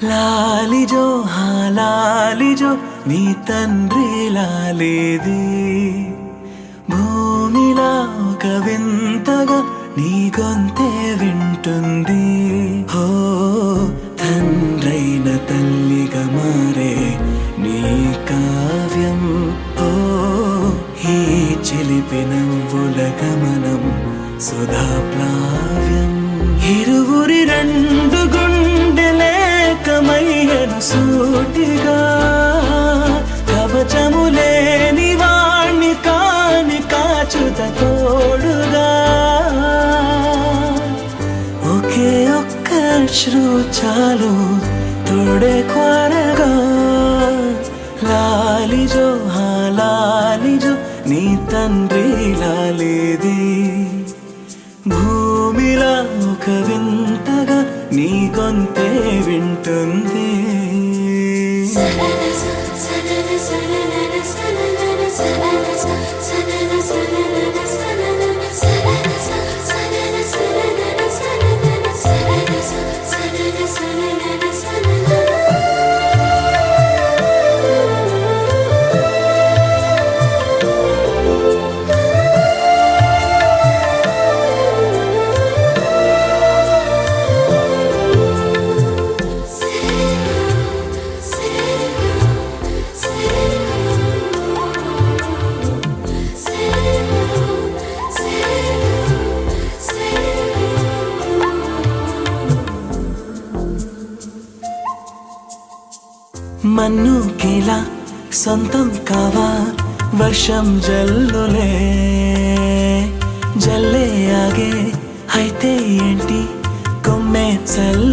లాలిజో లాలిజో నీ తండ్రి లాలేది భూమిలా ఒక వింతగా నీ గొంతే వింటుంది హో తండ్రైన తల్లిగా మారే నీ కావ్యం ఓ ఈ చిలిపి నవ్వుల గమనం సుధా ప్లావ్యం ఇరువురి రెండు గుండెలేకమయ్యను సూటిగా కవచములేని వాణ్ణి కాని కాచుత తోడుగా ఒకే ఒక్క శ్రు చాలు తోడే క్వాడగా లాలిజో లాలిజో నీ తండ్రి లాలేది భూమిలా ఒక వింతగా నీ గొంతే వింటుంది మన్నుకిలా సొంతం కావా వర్షం జల్లులే జల్లే ఆగే అయితే ఏంటి కొమ్మే చల్ల